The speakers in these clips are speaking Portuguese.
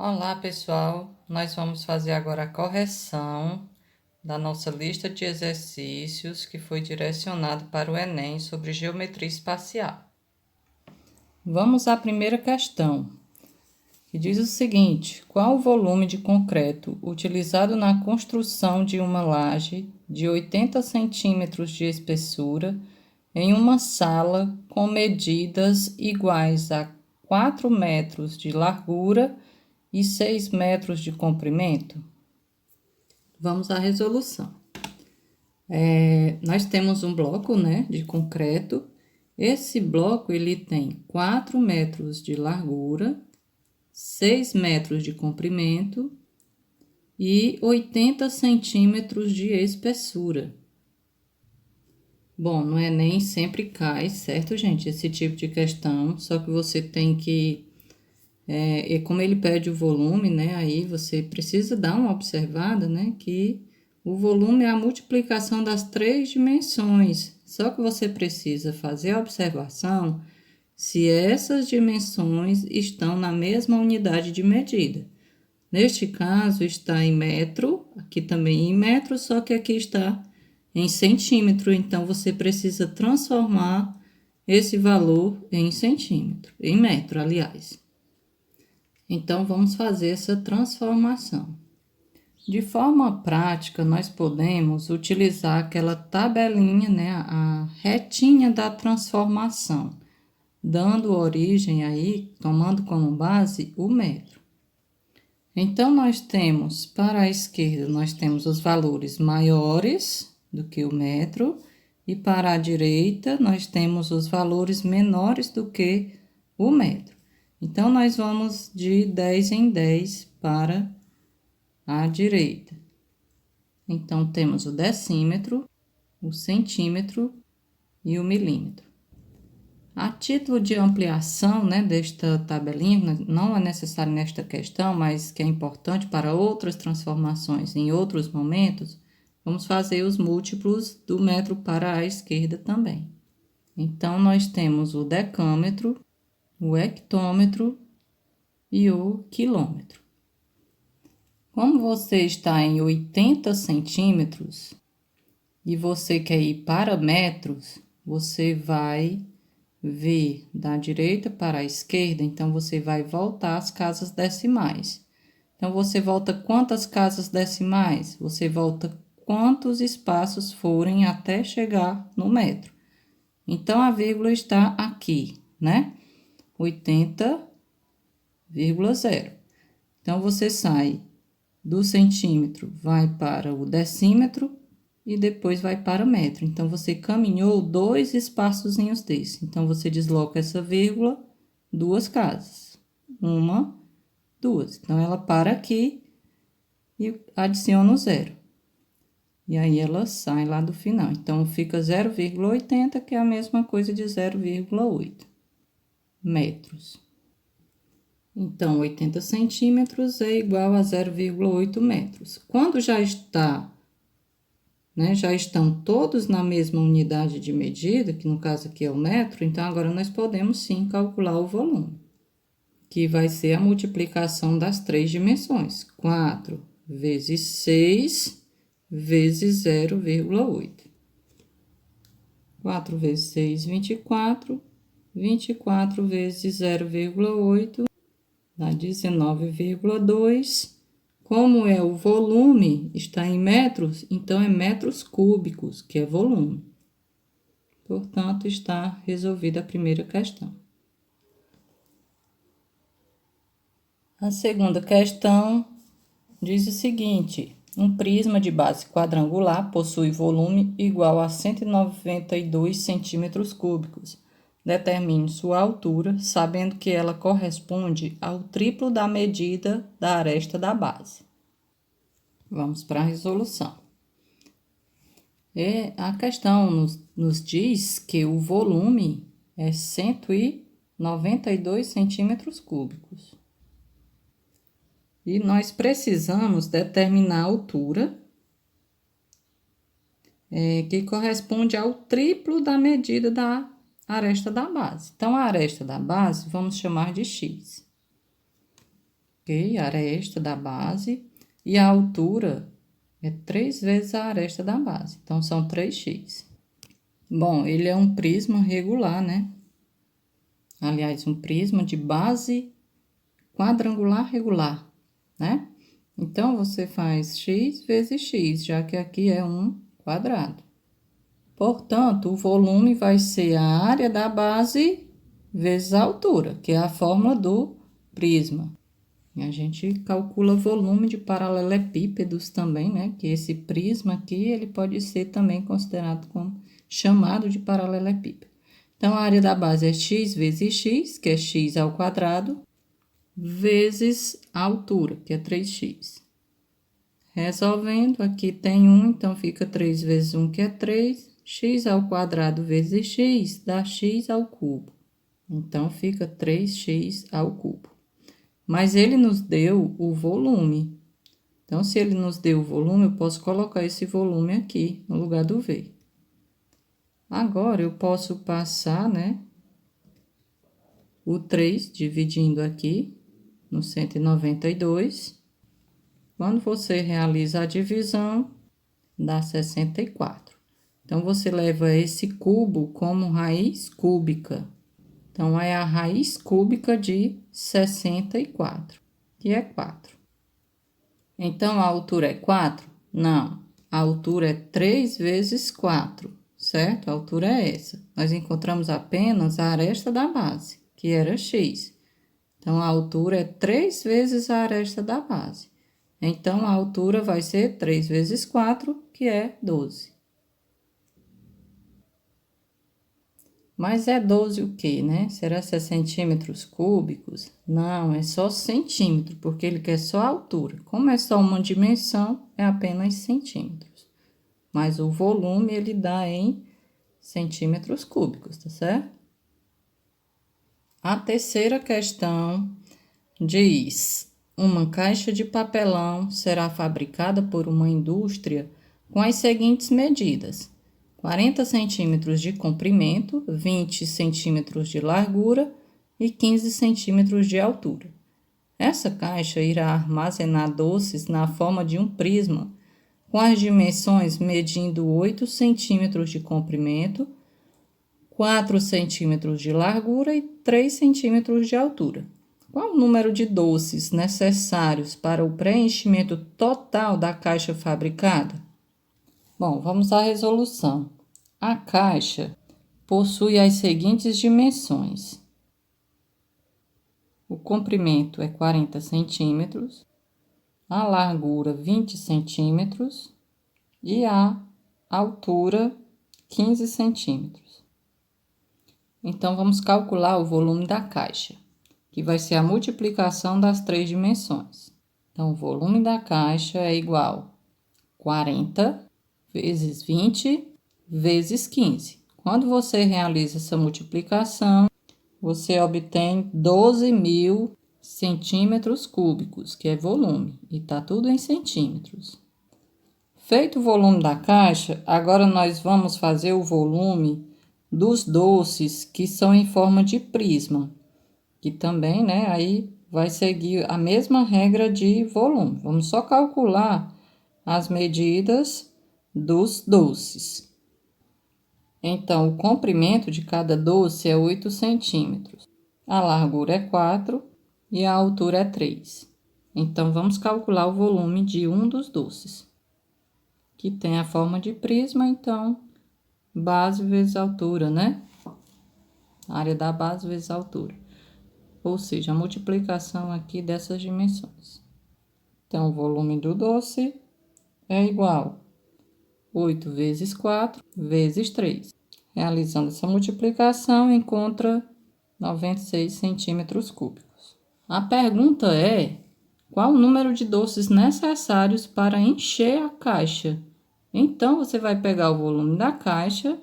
Olá, pessoal! Nós vamos fazer agora a correção da nossa lista de exercícios que foi direcionado para o Enem sobre geometria espacial. Vamos à primeira questão, que diz o seguinte: qual o volume de concreto utilizado na construção de uma laje de 80 centímetros de espessura em uma sala com medidas iguais a 4 metros de largura e 6 metros de comprimento? Vamos à resolução. Nós temos um bloco, né, de concreto. Esse bloco, ele tem 4 metros de largura, 6 metros de comprimento e 80 centímetros de espessura. Bom, no Enem sempre cai, certo, gente? Esse tipo de questão, só que você tem que... E como ele pede o volume, né, aí você precisa dar uma observada, né, que o volume é a multiplicação das 3 dimensões. Só que você precisa fazer a observação se essas dimensões estão na mesma unidade de medida. Neste caso, está em metro, aqui também em metro, só que aqui está em centímetro. Então, você precisa transformar esse valor em centímetro, em metro, aliás. Então, vamos fazer essa transformação. De forma prática, nós podemos utilizar aquela tabelinha, né, a retinha da transformação, dando origem aí, tomando como base o metro. Então, nós temos, para a esquerda, nós temos os valores maiores do que o metro, e para a direita, nós temos os valores menores do que o metro. Então, nós vamos de 10 em 10 para a direita. Então, temos o decímetro, o centímetro e o milímetro. A título de ampliação, né, desta tabelinha, não é necessário nesta questão, mas que é importante para outras transformações em outros momentos, vamos fazer os múltiplos do metro para a esquerda também. Então, nós temos o decâmetro, o hectômetro e o quilômetro. Como você está em 80 centímetros e você quer ir para metros, você vai ver da direita para a esquerda, então você vai voltar às casas decimais. Então, você volta quantas casas decimais? Você volta quantos espaços forem até chegar no metro. Então, a vírgula está aqui, né? 80,0. Então, você sai do centímetro, vai para o decímetro e depois vai para metro. Então, você caminhou 2 espaçozinhos desse. Então, você desloca essa vírgula 2 casas. 1, 2. Então, ela para aqui e adiciona o 0. E aí, ela sai lá do final. Então, fica 0,80, que é a mesma coisa de 0,8 metros. Então, 80 centímetros é igual a 0,8 metros. Quando já está, né, já estão todos na mesma unidade de medida, que no caso aqui é o metro, então agora nós podemos sim calcular o volume, que vai ser a multiplicação das 3 dimensões. 4 vezes 6 vezes 0,8. 4 vezes 6, 24. 24 vezes 0,8 dá 19,2. Como é o volume, está em metros, então é metros cúbicos, que é volume. Portanto, está resolvida a primeira questão. A segunda questão diz o seguinte: um prisma de base quadrangular possui volume igual a 192 centímetros cúbicos. Determine sua altura, sabendo que ela corresponde ao triplo da medida da aresta da base. Vamos para a resolução. A questão nos diz que o volume é 192 centímetros cúbicos. E nós precisamos determinar a altura, que corresponde ao triplo da medida da aresta da base. Então, a aresta da base vamos chamar de x. ok? A aresta da base. E a altura é 3 vezes a aresta da base. Então, são 3x. Bom, ele é um prisma regular, né? Aliás, um prisma de base quadrangular regular, né? Então, você faz x vezes x, já que aqui é um quadrado. Portanto, o volume vai ser a área da base vezes a altura, que é a fórmula do prisma. E a gente calcula volume de paralelepípedos também, né? Que esse prisma aqui, ele pode ser também considerado como chamado de paralelepípedo. Então, a área da base é x vezes x, que é x ao quadrado, vezes a altura, que é 3x. Resolvendo, aqui tem 1, então fica 3 vezes 1, que é 3. X ao quadrado vezes x dá x ao cubo. Então, fica 3x ao cubo. Mas ele nos deu o volume. Então, se ele nos deu o volume, eu posso colocar esse volume aqui no lugar do V. Agora, eu posso passar, né, o 3 dividindo aqui no 192. Quando você realiza a divisão, dá 64. Então, você leva esse cubo como raiz cúbica. Então, é a raiz cúbica de 64, que é 4. Então, a altura é 4? Não. A altura é 3 vezes 4, certo? A altura é essa. Nós encontramos apenas a aresta da base, que era x. Então, a altura é 3 vezes a aresta da base. Então, a altura vai ser 3 vezes 4, que é 12. Mas é 12 o quê, né? Será que é centímetros cúbicos? Não, é só centímetro, porque ele quer só a altura. Como é só uma dimensão, é apenas centímetros. Mas o volume, ele dá em centímetros cúbicos, tá certo? A terceira questão diz: uma caixa de papelão será fabricada por uma indústria com as seguintes medidas: 40 centímetros de comprimento, 20 centímetros de largura e 15 centímetros de altura. Essa caixa irá armazenar doces na forma de um prisma, com as dimensões medindo 8 centímetros de comprimento, 4 centímetros de largura e 3 centímetros de altura. Qual o número de doces necessários para o preenchimento total da caixa fabricada? Bom, vamos à resolução. A caixa possui as seguintes dimensões: o comprimento é 40 centímetros, a largura 20 centímetros e a altura 15 centímetros. Então, vamos calcular o volume da caixa, que vai ser a multiplicação das três dimensões. Então, o volume da caixa é igual a 40 vezes 20 vezes 15. Quando você realiza essa multiplicação, você obtém 12.000 centímetros cúbicos, que é volume, e tá tudo em centímetros. Feito o volume da caixa, agora nós vamos fazer o volume dos doces que são em forma de prisma, que também, né, aí vai seguir a mesma regra de volume. Vamos só calcular as medidas dos doces. Então, o comprimento de cada doce é 8 centímetros, a largura é 4 e a altura é 3. Então, vamos calcular o volume de um dos doces, que tem a forma de prisma, então, base vezes altura, né? A área da base vezes a altura. Ou seja, a multiplicação aqui dessas dimensões. Então, o volume do doce é igual a 8 vezes 4 vezes 3. Realizando essa multiplicação, encontra 96 centímetros cúbicos. A pergunta é: qual o número de doces necessários para encher a caixa? Então, você vai pegar o volume da caixa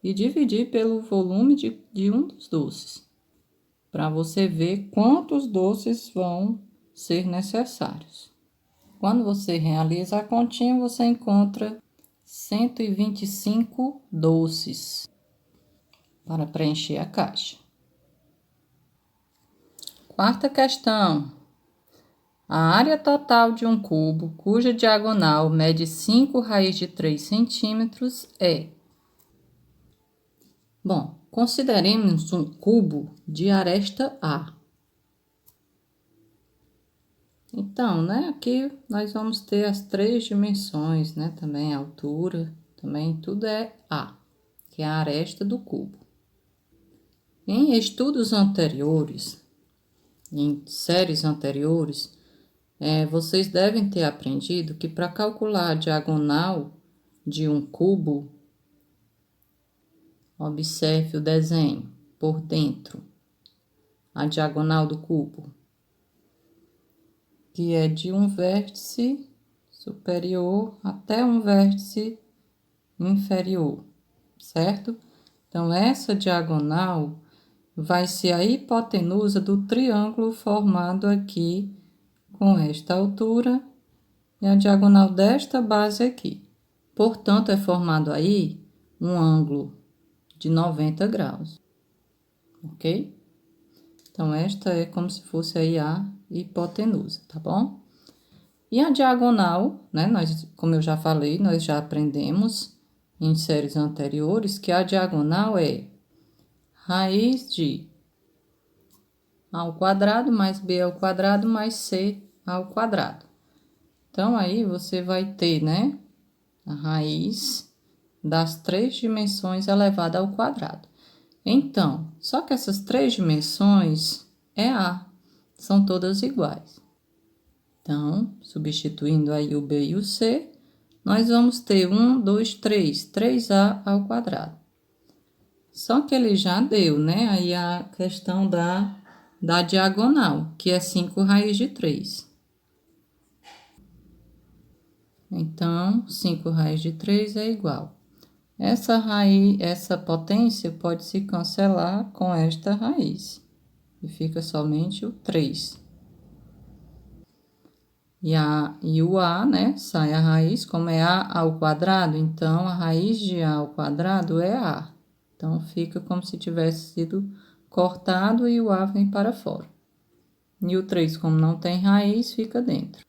e dividir pelo volume de um dos doces, para você ver quantos doces vão ser necessários. Quando você realiza a continha, você encontra 125 doces para preencher a caixa. Quarta questão. A área total de um cubo, cuja diagonal mede 5 raiz de 3 centímetros, é... Bom, consideremos um cubo de aresta A. Então, né, aqui nós vamos ter as 3 dimensões, né, também a altura, também tudo é A, que é a aresta do cubo. Em estudos anteriores, em séries anteriores, vocês devem ter aprendido que para calcular a diagonal de um cubo, observe o desenho por dentro, a diagonal do cubo, que é de um vértice superior até um vértice inferior, certo? Então, essa diagonal vai ser a hipotenusa do triângulo formado aqui com esta altura e a diagonal desta base aqui. Portanto, é formado aí um ângulo de 90 graus, ok? Então, esta é como se fosse aí a hipotenusa, tá bom? E a diagonal, né? Como eu já falei, nós já aprendemos em séries anteriores que a diagonal é raiz de A ao quadrado mais B ao quadrado mais C ao quadrado. Então, aí você vai ter, né, a raiz das 3 dimensões elevada ao quadrado. Então, só que essas 3 dimensões é A, são todas iguais. Então, substituindo aí o B e o C, nós vamos ter 1, 2, 3, 3A ao quadrado. Só que ele já deu, né, aí a questão da diagonal, que é 5 raiz de 3. Então, 5 raiz de 3 é igual. Essa raiz, essa potência pode se cancelar com esta raiz. E fica somente o 3. E o A, né, sai a raiz, como é A ao quadrado, então a raiz de A ao quadrado é A. Então, fica como se tivesse sido cortado e o A vem para fora. E o 3, como não tem raiz, fica dentro.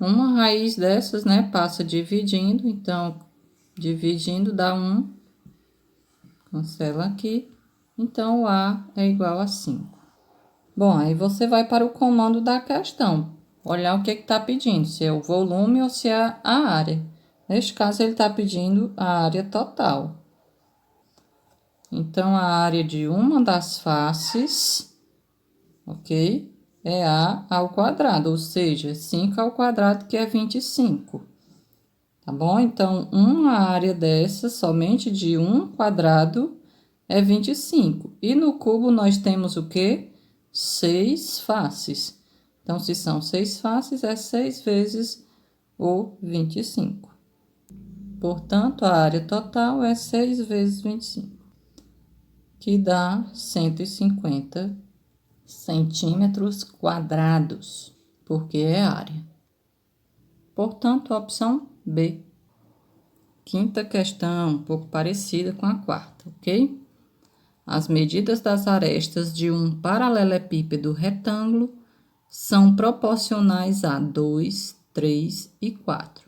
Uma raiz dessas, né, passa dividindo, então, dividindo dá 1, cancela aqui, então o A é igual a 5. Bom, aí você vai para o comando da questão, olhar o que está pedindo, se é o volume ou se é a área. Neste caso, ele está pedindo a área total. Então, a área de uma das faces, ok? É A ao quadrado, ou seja, 5 ao quadrado, que é 25. Tá bom? Então, uma área dessa, somente de 1 quadrado, é 25. E no cubo, nós temos o quê? 6 faces. Então, se são 6 faces, é 6 vezes o 25. Portanto, a área total é 6 vezes 25, que dá 150 centímetros quadrados, porque é área. Portanto, a opção B. Quinta questão, um pouco parecida com a quarta, ok? As medidas das arestas de um paralelepípedo retângulo são proporcionais a 2, 3 e 4.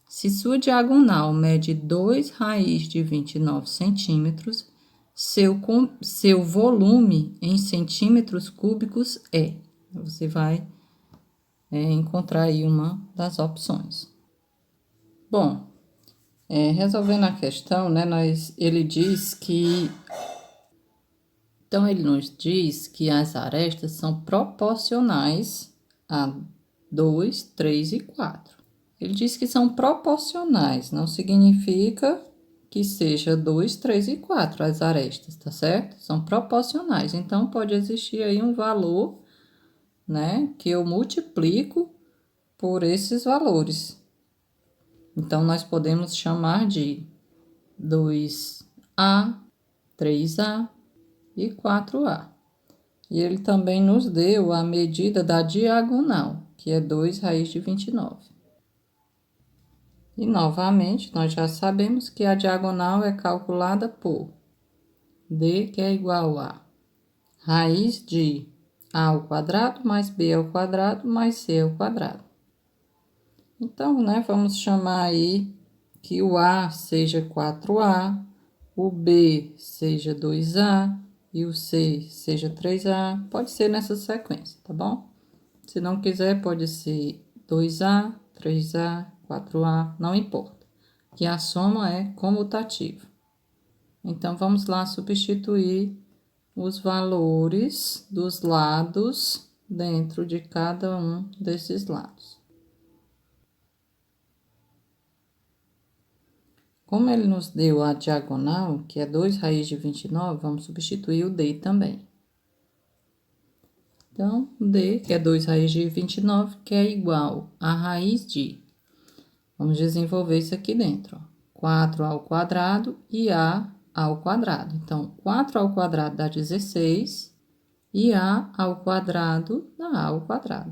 Se sua diagonal mede 2 raiz de 29 centímetros, seu volume em centímetros cúbicos é. Você vai encontrar aí uma das opções. Bom, resolvendo a questão, né, ele diz que... Então, ele nos diz que as arestas são proporcionais a 2, 3 e 4. Ele diz que são proporcionais, não significa que seja 2, 3 e 4 as arestas, tá certo? São proporcionais, então pode existir aí um valor, né, que eu multiplico por esses valores. Então, nós podemos chamar de 2A, 3A e 4A. E ele também nos deu a medida da diagonal, que é 2 raiz de 29. E, novamente, nós já sabemos que a diagonal é calculada por D, que é igual a raiz de A ao quadrado mais B ao quadrado mais C ao quadrado. Então, né, vamos chamar aí que o A seja 4A, o B seja 2A e o C seja 3A. Pode ser nessa sequência, tá bom? Se não quiser, pode ser 2A, 3A, 4A, não importa. Que a soma é comutativa. Então, vamos lá substituir os valores dos lados dentro de cada um desses lados. Como ele nos deu a diagonal, que é 2 raiz de 29, vamos substituir o D também. Então, D, que é 2 raiz de 29, que é igual a raiz de... Vamos desenvolver isso aqui dentro, ó. 4 ao quadrado e A ao quadrado. Então, 4 ao quadrado dá 16 e A ao quadrado dá A ao quadrado.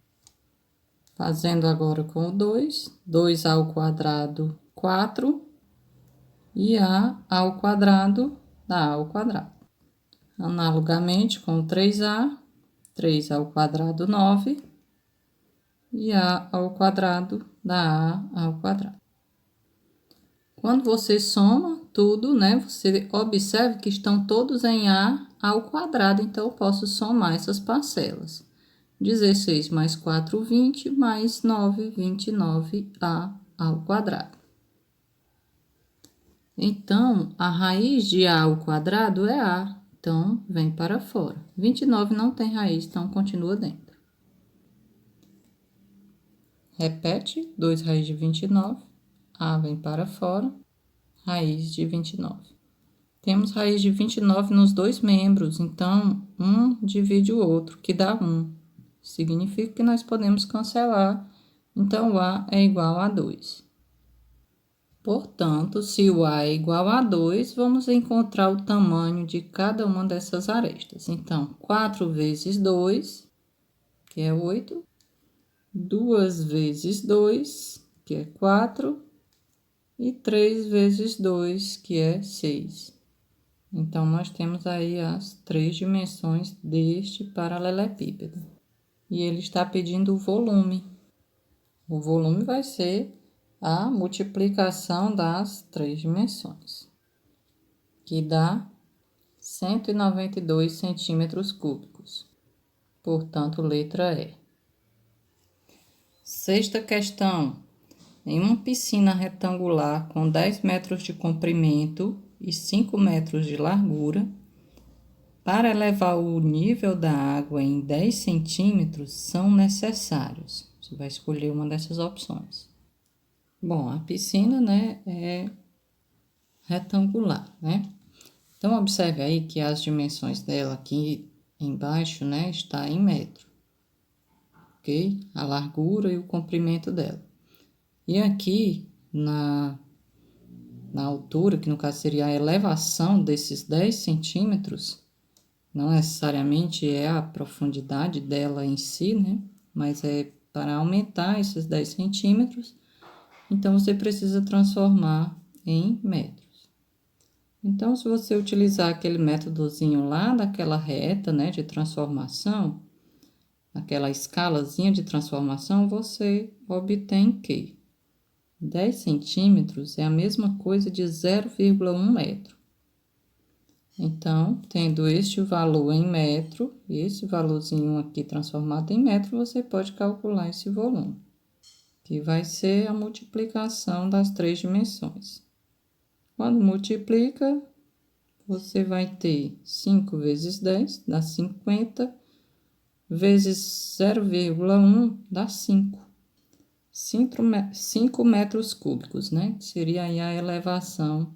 Fazendo agora com o 2, 2 ao quadrado, 4, e A ao quadrado dá A ao quadrado. Analogamente com o 3A, 3 ao quadrado, 9, e A ao quadrado dá A ao quadrado. Quando você soma tudo, né, você observe que estão todos em A ao quadrado, então eu posso somar essas parcelas. 16 mais 4, 20, mais 9, 29A ao quadrado. Então, a raiz de A ao quadrado é A, então vem para fora. 29 não tem raiz, então continua dentro. Repete, 2 raiz de 29, A vem para fora, raiz de 29. Temos raiz de 29 nos dois membros, então um divide o outro, que dá 1. Significa que nós podemos cancelar, então o A é igual a 2. Portanto, se o A é igual a 2, vamos encontrar o tamanho de cada uma dessas arestas. Então, 4 vezes 2, que é 8, 2 vezes 2, que é 4, e 3 vezes 2, que é 6. Então, nós temos aí as 3 dimensões deste paralelepípedo. E ele está pedindo o volume. O volume vai ser a multiplicação das 3 dimensões, que dá 192 centímetros cúbicos. Portanto, letra E. Sexta questão. Em uma piscina retangular com 10 metros de comprimento e 5 metros de largura, para elevar o nível da água em 10 centímetros, são necessários. Você vai escolher uma dessas opções. Bom, a piscina, né, é retangular, né? Então, observe aí que as dimensões dela aqui embaixo, né, está em metro, ok? A largura e o comprimento dela. E aqui, na altura, que no caso seria a elevação desses 10 centímetros, não necessariamente é a profundidade dela em si, né? Mas é para aumentar esses 10 centímetros, então você precisa transformar em metros. Então, se você utilizar aquele métodozinho lá daquela reta, né, de transformação, aquela escalazinha de transformação, você obtém que 10 centímetros é a mesma coisa de 0,1 metro. Então, tendo este valor em metro, esse valorzinho aqui transformado em metro, você pode calcular esse volume, que vai ser a multiplicação das 3 dimensões. Quando multiplica, você vai ter 5 vezes 10, dá 50, vezes 0,1, dá 5. 5 metros cúbicos, né? Seria aí a elevação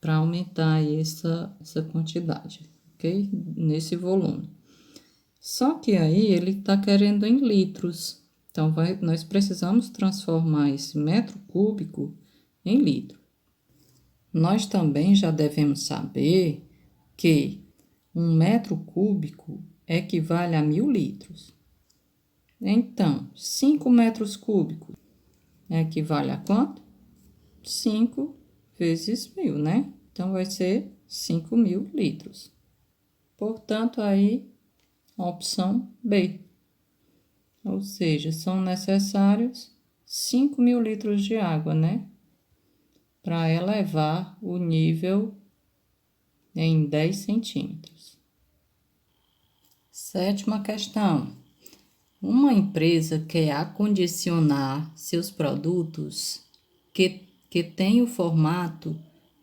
para aumentar aí essa quantidade, ok? Nesse volume. Só que aí ele está querendo em litros. Então, nós precisamos transformar esse metro cúbico em litro. Nós também já devemos saber que 1 metro cúbico equivale a 1.000 litros. Então, 5 metros cúbicos equivale a quanto? 5 vezes 1.000, né? Então, vai ser 5.000 litros. Portanto, aí a opção B. Ou seja, são necessários 5.000 litros de água, né? Para elevar o nível em 10 centímetros. Sétima questão. Uma empresa quer acondicionar seus produtos que tem o formato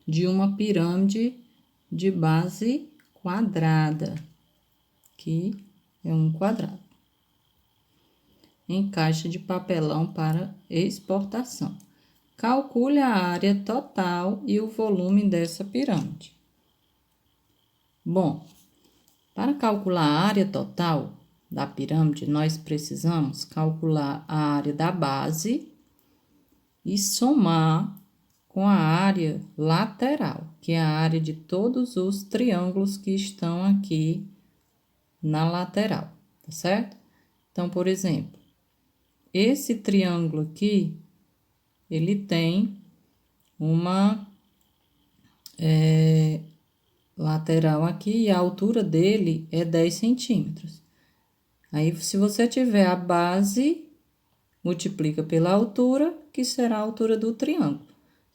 de uma pirâmide de base quadrada, que é um quadrado, em caixa de papelão para exportação. Calcule a área total e o volume dessa pirâmide. Bom, para calcular a área total da pirâmide, nós precisamos calcular a área da base e somar com a área lateral, que é a área de todos os triângulos que estão aqui na lateral, tá certo? Então, por exemplo, esse triângulo aqui, ele tem uma lateral aqui e a altura dele é 10 centímetros. Aí, se você tiver a base, multiplica pela altura, que será a altura do triângulo.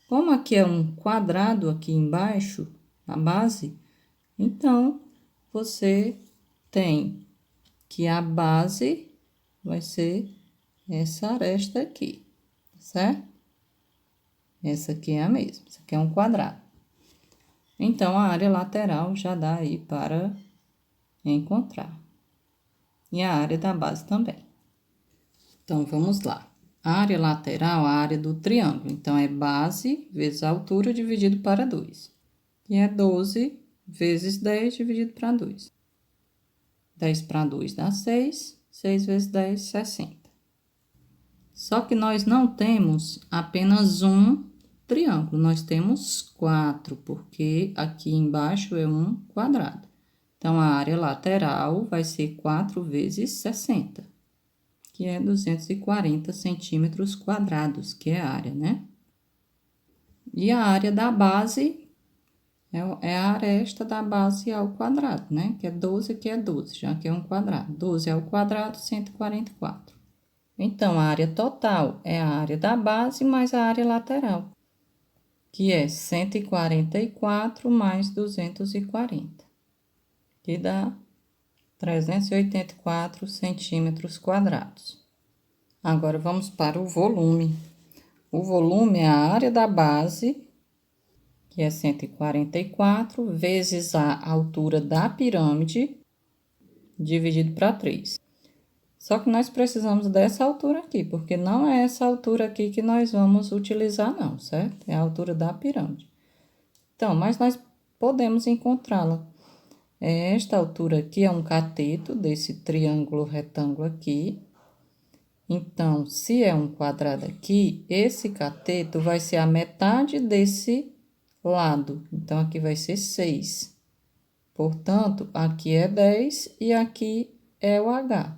Como aqui é um quadrado aqui embaixo, a base, então, você tem que a base vai ser essa aresta aqui, certo? Essa aqui é a mesma, isso aqui é um quadrado. Então, a área lateral já dá aí para encontrar. E a área da base também. Então, vamos lá. A área lateral, a área do triângulo. Então, é base vezes a altura dividido para 2. E é 12 vezes 10 dividido para 2. 10 para 2 dá 6. 6 vezes 10, 60. Só que nós não temos apenas um triângulo. Nós temos 4, porque aqui embaixo é um quadrado. Então, a área lateral vai ser 4 vezes 60. Que é 240 centímetros quadrados, que é a área, né? E a área da base é a aresta da base ao quadrado, né? Que é 12, aqui é 12, já que é um quadrado. 12 ao quadrado, 144. Então, a área total é a área da base mais a área lateral, que é 144 mais 240, que dá 384 centímetros quadrados. Agora, vamos para o volume. O volume é a área da base, que é 144, vezes a altura da pirâmide, dividido para 3. Só que nós precisamos dessa altura aqui, porque não é essa altura aqui que nós vamos utilizar, não, certo? É a altura da pirâmide. Então, mas nós podemos encontrá-la. Esta altura aqui é um cateto desse triângulo retângulo aqui. Então, se é um quadrado aqui, esse cateto vai ser a metade desse lado. Então, aqui vai ser 6. Portanto, aqui é 10 e aqui é o H,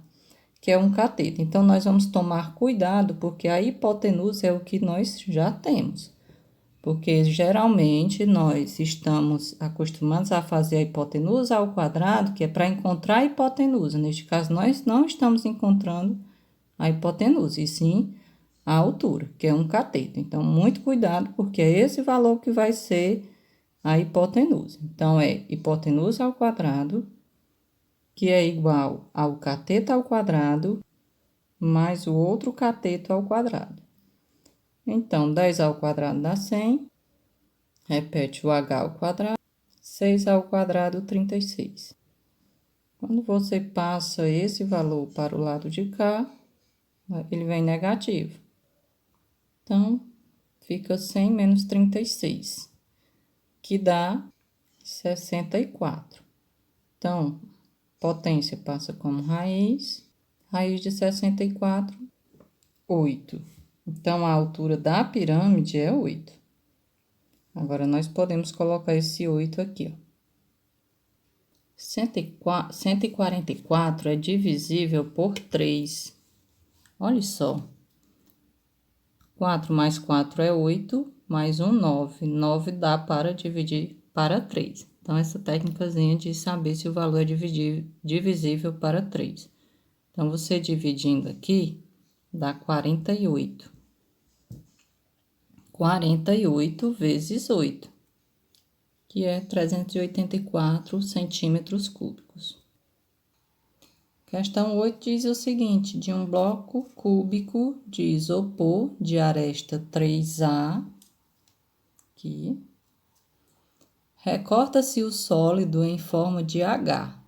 que é um cateto. Então, nós vamos tomar cuidado, porque a hipotenusa é o que nós já temos. Porque, geralmente, nós estamos acostumados a fazer a hipotenusa ao quadrado, que é para encontrar a hipotenusa. Neste caso, nós não estamos encontrando a hipotenusa, e sim a altura, que é um cateto. Então, muito cuidado, porque é esse valor que vai ser a hipotenusa. Então, é hipotenusa ao quadrado, que é igual ao cateto ao quadrado, mais o outro cateto ao quadrado. Então, 10 ao quadrado dá 100. Repete o H ao quadrado. 6 ao quadrado, 36. Quando você passa esse valor para o lado de cá, ele vem negativo. Então, fica 100 menos 36, que dá 64. Então, potência passa como raiz. Raiz de 64, 8. Então, a altura da pirâmide é 8. Agora, nós podemos colocar esse 8 aqui, ó. 144 é divisível por 3. Olha só. 4 mais 4 é 8, mais 1, 9. 9 dá para dividir para 3. Então, essa técnicazinha de saber se o valor é divisível para 3. Então, você dividindo aqui, dá 48. 48 vezes 8, que é 384 centímetros cúbicos. Questão 8 diz o seguinte: de um bloco cúbico de isopor de aresta 3A, aqui, recorta-se o sólido em forma de H,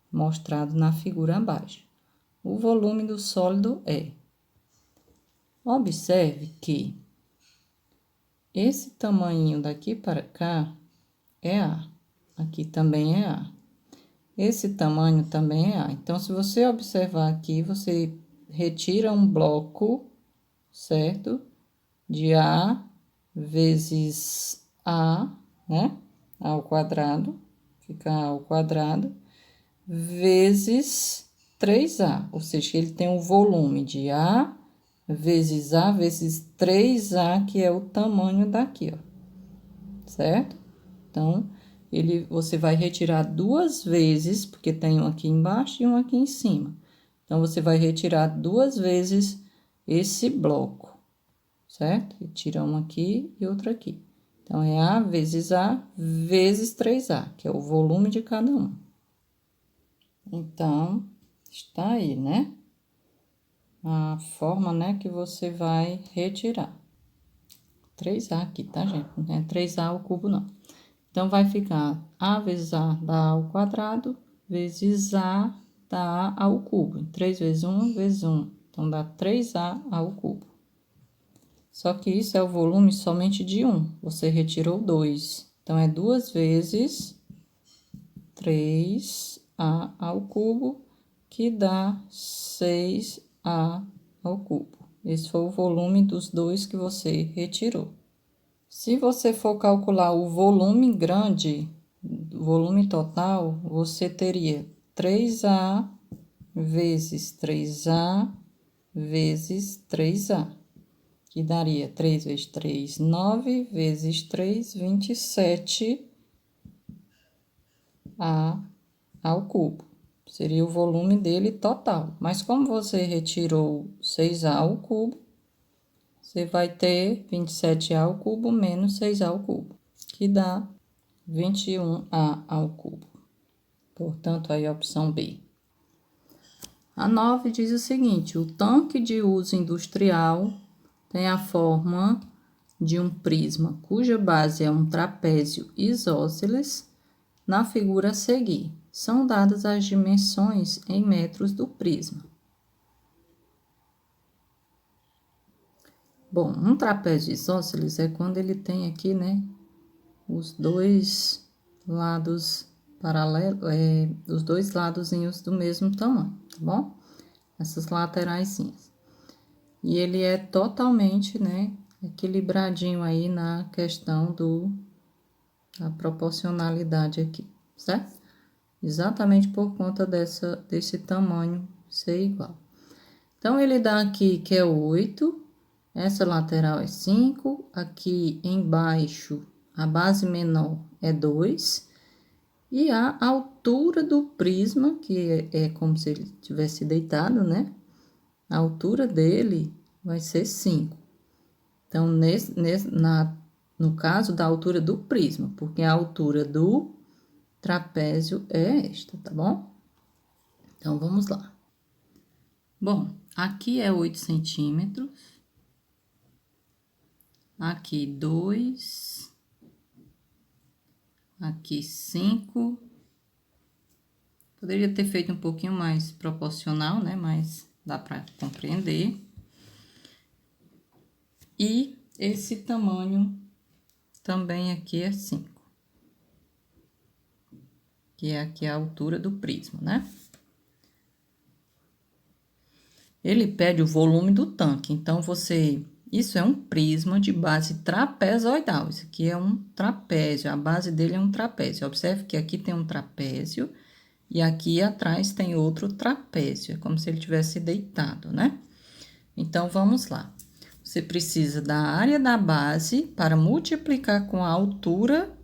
mostrado na figura abaixo. O volume do sólido é. Observe que esse tamanho daqui para cá é A. Aqui também é A. Esse tamanho também é A. Então, se você observar aqui, você retira um bloco, certo? De A vezes A, né? A ao quadrado, fica A ao quadrado, vezes 3A. Ou seja, ele tem um volume de A vezes 3A, que é o tamanho daqui, ó. Certo? Então, você vai retirar duas vezes, porque tem um aqui embaixo e um aqui em cima. Então, você vai retirar duas vezes esse bloco, certo? Retira um aqui e outro aqui. Então, é A vezes 3A, que é o volume de cada um. Então, está aí, né? A forma, né, que você vai retirar. 3A aqui, tá, gente? Não é 3A ao cubo, não. Então, vai ficar A vezes A dá A ao quadrado, vezes A dá A ao cubo. 3 vezes 1, vezes 1. Então, dá 3A ao cubo. Só que isso é o volume somente de 1. Você retirou 2. Então, é 2 vezes 3A ao cubo, que dá 6A ao cubo. Esse foi o volume dos dois que você retirou. Se você for calcular o volume grande, o volume total, você teria 3A vezes 3A vezes 3A, que daria 3 vezes 3, 9, vezes 3, 27A ao cubo. Seria o volume dele total. Mas como você retirou 6A ao cubo, você vai ter 27A ao cubo menos 6A ao cubo, que dá 21A ao cubo. Portanto, aí a opção B. A 9 diz o seguinte: o tanque de uso industrial tem a forma de um prisma cuja base é um trapézio isósceles. Na figura a seguir, são dadas as dimensões em metros do prisma. Bom, um trapézio isósceles é quando ele tem aqui, né, os dois lados paralelos, os dois ladozinhos do mesmo tamanho, tá bom? Essas lateraisinhas. E ele é totalmente, né, equilibradinho aí na questão da proporcionalidade aqui, certo? Exatamente por conta desse tamanho ser igual. Então, ele dá aqui que é 8, essa lateral é 5, aqui embaixo a base menor é 2, e a altura do prisma, que é como se ele tivesse deitado, né? A altura dele vai ser 5. Então, no caso da altura do prisma, porque a altura do trapézio é esta, tá bom? Então, vamos lá. Bom, aqui é 8 centímetros. Aqui 2. Aqui 5. Poderia ter feito um pouquinho mais proporcional, né? Mas dá para compreender. E esse tamanho também aqui é 5. Que é aqui a altura do prisma, né? Ele pede o volume do tanque, então isso é um prisma de base trapezoidal. Isso aqui é um trapézio, a base dele é um trapézio. Observe que aqui tem um trapézio e aqui atrás tem outro trapézio, é como se ele tivesse deitado, né? Então, vamos lá. Você precisa da área da base para multiplicar com a altura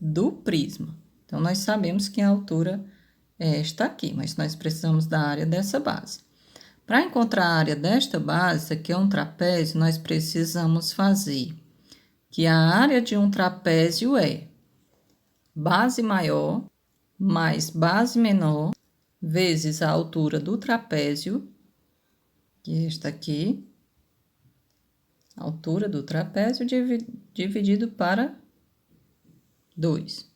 do prisma. Então, nós sabemos que a altura é esta aqui, mas nós precisamos da área dessa base. Para encontrar a área desta base, aqui é um trapézio, nós precisamos fazer que a área de um trapézio é base maior mais base menor vezes a altura do trapézio, que é esta aqui, a altura do trapézio dividido para 2.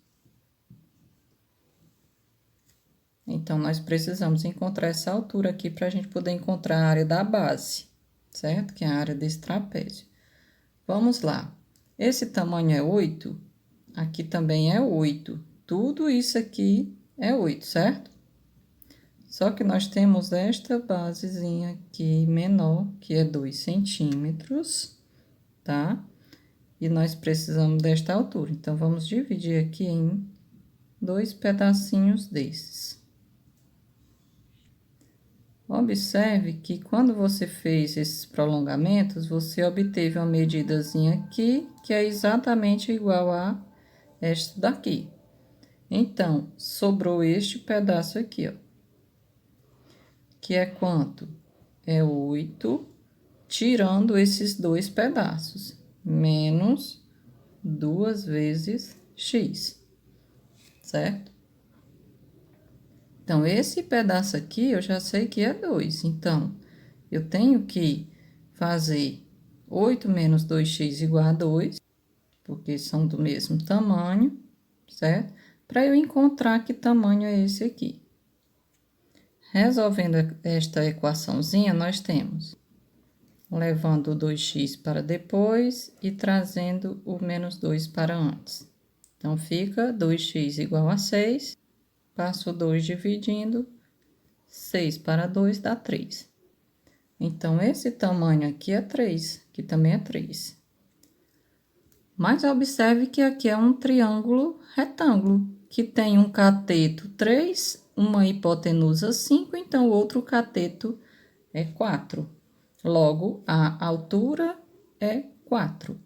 Então, nós precisamos encontrar essa altura aqui para a gente poder encontrar a área da base, certo? Que é a área desse trapézio. Vamos lá. Esse tamanho é 8, aqui também é 8. Tudo isso aqui é 8, certo? Só que nós temos esta basezinha aqui menor, que é 2 centímetros, tá? E nós precisamos desta altura. Então, vamos dividir aqui em 2 pedacinhos desses. Observe que quando você fez esses prolongamentos, você obteve uma medidazinha aqui, que é exatamente igual a esta daqui. Então, sobrou este pedaço aqui, ó. Que é quanto? É 8, tirando esses 2 pedaços, menos 2 vezes x, certo? Então, esse pedaço aqui, eu já sei que é 2. Então, eu tenho que fazer 8 menos 2x igual a 2, porque são do mesmo tamanho, certo? Para eu encontrar que tamanho é esse aqui. Resolvendo esta equaçãozinha, nós temos levando o 2x para depois e trazendo o menos 2 para antes. Então, fica 2x igual a 6. Passo 2 dividindo, 6 para 2 dá 3. Então, esse tamanho aqui é 3, que também é 3. Mas observe que aqui é um triângulo retângulo, que tem um cateto 3, uma hipotenusa 5, então o outro cateto é 4. Logo, a altura é 4.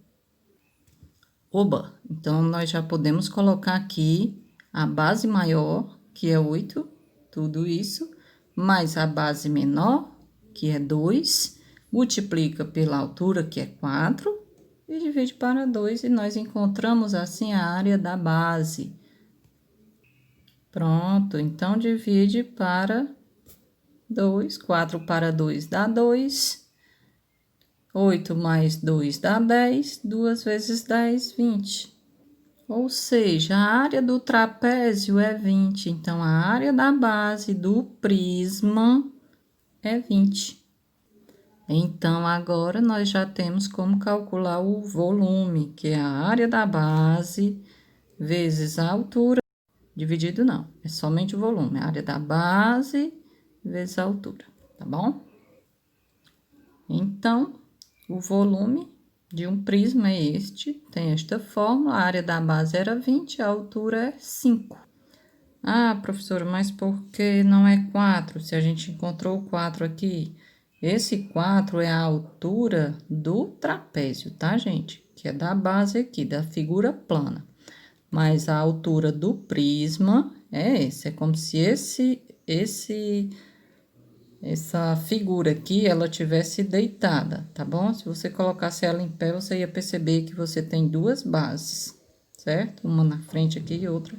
Oba! Então, nós já podemos colocar aqui a base maior, que é 8, tudo isso, mais a base menor, que é 2, multiplica pela altura, que é 4, e divide para 2, e nós encontramos assim a área da base. Pronto, então divide para 2, 4 para 2 dá 2, 8 mais 2 dá 10, 2 vezes 10, 20. Ou seja, a área do trapézio é 20, então a área da base do prisma é 20. Então, agora nós já temos como calcular o volume, que é a área da base vezes a altura, dividido não, é somente o volume, a área da base vezes a altura, tá bom? Então, o volume de um prisma é este, tem esta fórmula, a área da base era 20, a altura é 5. Ah, professora, mas por que não é 4, se a gente encontrou o 4 aqui? Esse 4 é a altura do trapézio, tá, gente? Que é da base aqui, da figura plana. Mas a altura do prisma é esse, é como se essa figura aqui, ela tivesse deitada, tá bom? Se você colocasse ela em pé, você ia perceber que você tem 2 bases, certo? Uma na frente aqui e outra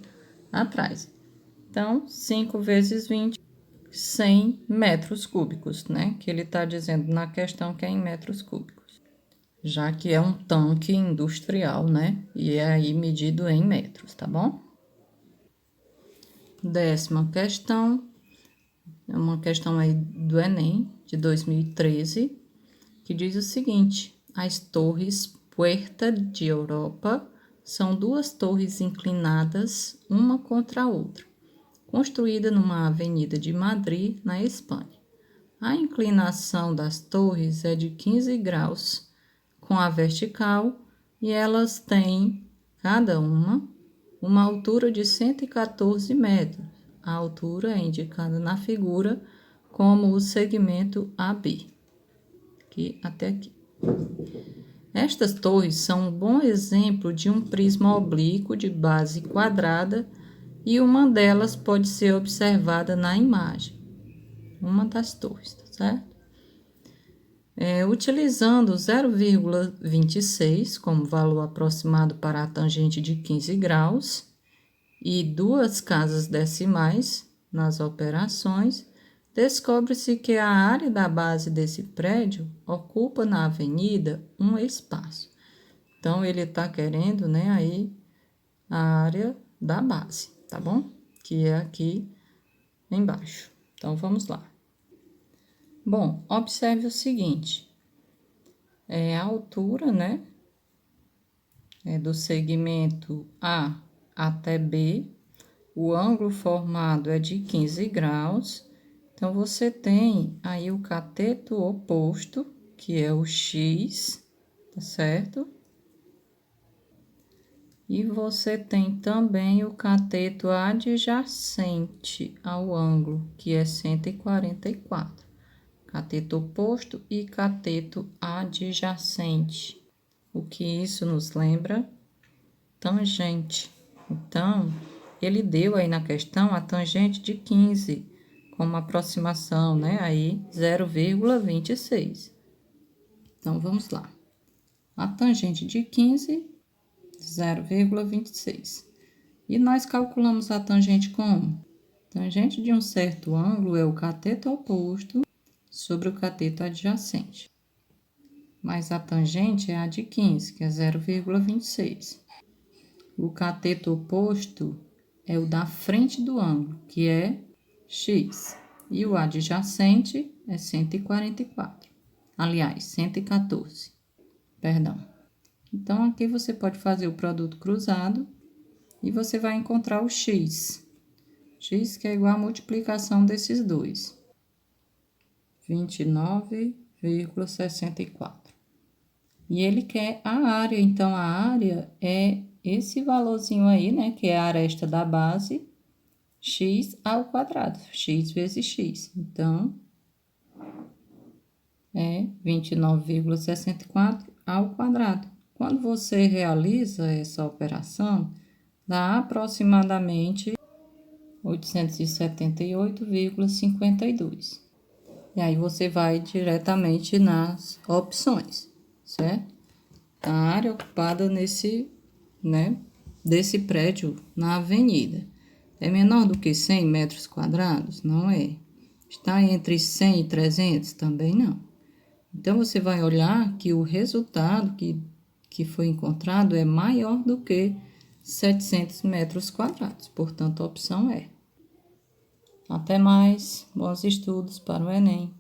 atrás. Então, 5 vezes 20, 100 metros cúbicos, né? Que ele tá dizendo na questão que é em metros cúbicos. Já que é um tanque industrial, né? E é aí medido em metros, tá bom? 10ª questão. É uma questão aí do Enem, de 2013, que diz o seguinte: as torres Puerta de Europa são 2 torres inclinadas uma contra a outra, construída numa avenida de Madrid, na Espanha. A inclinação das torres é de 15 graus com a vertical e elas têm, cada uma altura de 114 metros. A altura é indicada na figura como o segmento AB, aqui até aqui. Estas torres são um bom exemplo de um prisma oblíquo de base quadrada e uma delas pode ser observada na imagem, uma das torres, tá certo? Utilizando 0,26 como valor aproximado para a tangente de 15 graus e 2 casas decimais nas operações, descobre-se que a área da base desse prédio ocupa na avenida um espaço. Então, ele está querendo, né, aí a área da base, tá bom? Que é aqui embaixo. Então, vamos lá. Bom, observe o seguinte, a altura, né, do segmento A até B, o ângulo formado é de 15 graus, então, você tem aí o cateto oposto, que é o X, tá certo? E você tem também o cateto adjacente ao ângulo, que é 144. Cateto oposto e cateto adjacente. O que isso nos lembra? Tangente. Então, ele deu aí na questão a tangente de 15, como aproximação, né? Aí, 0,26. Então, vamos lá. A tangente de 15, 0,26. E nós calculamos a tangente como? Tangente de um certo ângulo é o cateto oposto sobre o cateto adjacente. Mas a tangente é a de 15, que é 0,26. O cateto oposto é o da frente do ângulo, que é x. E o adjacente é 144. Aliás, 114. Perdão. Então, aqui você pode fazer o produto cruzado e você vai encontrar o x. X que é igual à multiplicação desses dois. 29,64. E ele quer a área, então a área é esse valorzinho aí, né, que é a aresta da base, x ao quadrado, x vezes x. Então, é 29,64 ao quadrado. Quando você realiza essa operação, dá aproximadamente 878,52. E aí, você vai diretamente nas opções, certo? A área ocupada nesse, né, desse prédio na avenida é menor do que 100 metros quadrados? Não é. Está entre 100 e 300? Também não. Então, você vai olhar que o resultado que foi encontrado é maior do que 700 metros quadrados. Portanto, a opção é. Até mais. Bons estudos para o Enem.